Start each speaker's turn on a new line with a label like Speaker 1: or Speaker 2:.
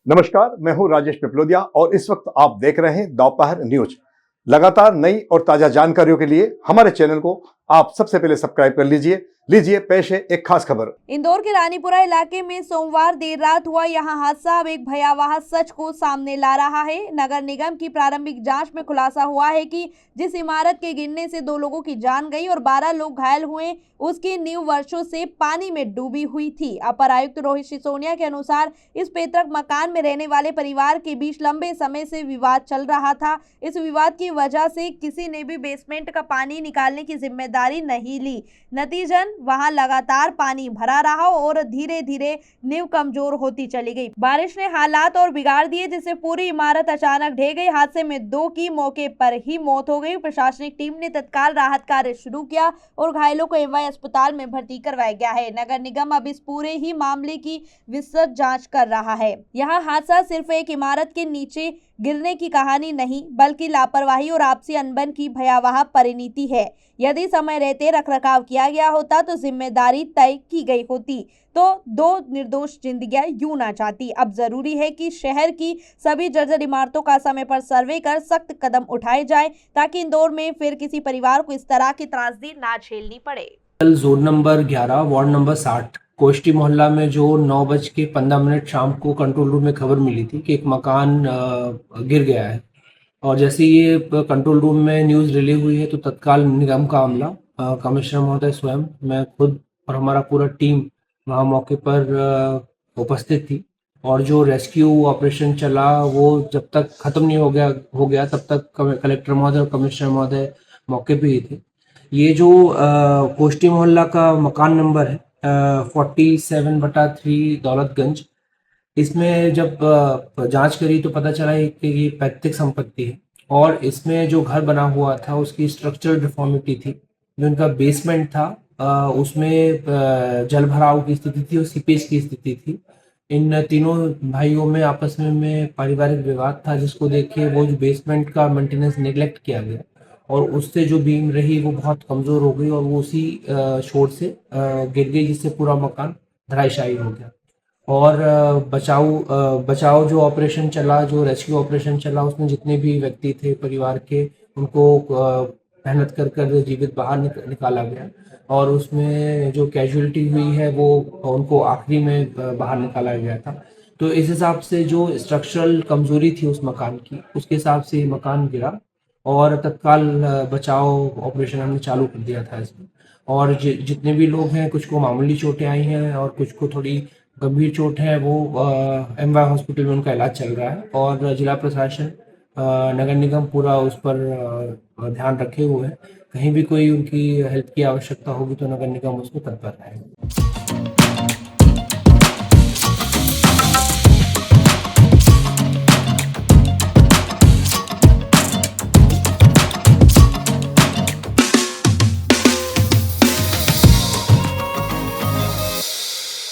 Speaker 1: नमस्कार, मैं हूं राजेश पिपलोदिया और इस वक्त आप देख रहे हैं दोपहर न्यूज। लगातार नई और ताजा जानकारियों के लिए हमारे चैनल को आप सबसे पहले सब्सक्राइब कर लीजिए। पेश है एक खास खबर।
Speaker 2: इंदौर के रानीपुरा इलाके में सोमवार देर रात हुआ यहां हादसा अब एक भयावह सच को सामने ला रहा है। नगर निगम की प्रारंभिक जांच में खुलासा हुआ है कि जिस इमारत के गिरने से 2 लोगों की जान गई और 12 लोग घायल हुए, उसकी नींव वर्षों से पानी में डूबी हुई थी। अपर आयुक्त रोहित सिसोदिया के अनुसार इस पैतृक मकान में रहने वाले परिवार के बीच लंबे समय से विवाद चल रहा था। इस विवाद की वजह से किसी ने भी बेसमेंट का पानी निकालने की जिम्मेदारी नहीं ली। नतीजन वहां लगातार पानी भरा रहा और धीरे धीरे नींव कमजोर होती चली गई। बारिश ने हालात और बिगाड़ दिए, जिससे पूरी इमारत अचानक ढह गई। हादसे में 2 की मौके पर ही मौत हो गई। प्रशासनिक टीम ने तत्काल राहत कार्य शुरू किया और घायलों को एमवाई अस्पताल में भर्ती करवाया गया है। नगर निगम अब इस पूरे ही मामले की विस्तृत जांच कर रहा है। यह हादसा सिर्फ एक इमारत के नीचे गिरने की कहानी नहीं, बल्कि लापरवाही और आपसी अनबन की भयावह परिणति है। यदि समय रहते रखरखाव किया गया होता तो जिम्मेदारी तय की गई होती, तो 2 निर्दोष जिंदगियां यूं ना जाती। अब जरूरी है कि शहर की सभी जर्जर इमारतों का समय पर सर्वे कर सख्त कदम उठाए जाएं, ताकि इंदौर में फिर किसी परिवार को इस तरह की त्रासदी ना झेलनी पड़े।
Speaker 3: कल जोन नंबर 11 वार्ड नंबर 60 कोष्टी मोहल्ला में जो 9:15 शाम को कंट्रोल रूम में खबर मिली थी कि एक मकान गिर गया है, और जैसे ये कंट्रोल रूम में न्यूज़ रिले हुई है तो तत्काल निगम का अमला, कमिश्नर महोदय स्वयं, मैं खुद और हमारा पूरा टीम वहाँ मौके पर उपस्थित थी। और जो रेस्क्यू ऑपरेशन चला वो जब तक ख़त्म नहीं हो गया तब तक कलेक्टर महोदय और कमिश्नर महोदय मौके पे ही थे। ये जो कोष्टी मोहल्ला का मकान नंबर है 47/3 दौलतगंज, इसमें जब जांच करी तो पता चला है कि ये पैतृक संपत्ति है, और इसमें जो घर बना हुआ था उसकी स्ट्रक्चरल डिफॉर्मिटी थी। जो इनका बेसमेंट था उसमें जल भराव की स्थिति थी और सीपेज की स्थिति थी। इन तीनों भाइयों में आपस में पारिवारिक विवाद था, जिसको देख के वो जो बेसमेंट का मेंटेनेंस नेग्लेक्ट किया गया और उससे जो बीम रही वो बहुत कमज़ोर हो गई और वो उसी शोर से गिर गई, जिससे पूरा मकान धराशायी हो गया। और बचाव जो ऑपरेशन चला, जो रेस्क्यू ऑपरेशन चला, उसमें जितने भी व्यक्ति थे परिवार के, उनको मेहनत कर जीवित बाहर निकाला गया। और उसमें जो कैजुअलिटी हुई है वो उनको आखिरी में बाहर निकाला गया था। तो इस हिसाब से जो स्ट्रक्चरल कमजोरी थी उस मकान की, उसके हिसाब से मकान गिरा और तत्काल बचाव ऑपरेशन हमने चालू कर दिया था इसमें। और जितने भी लोग हैं, कुछ को मामूली चोटें आई हैं और कुछ को थोड़ी गंभीर चोट है, वो एमवाई हॉस्पिटल में उनका इलाज चल रहा है। और जिला प्रशासन, नगर निगम पूरा उस पर ध्यान रखे हुए हैं। कहीं भी कोई उनकी हेल्प की आवश्यकता होगी तो नगर निगम उसको तत्पर रहेगा।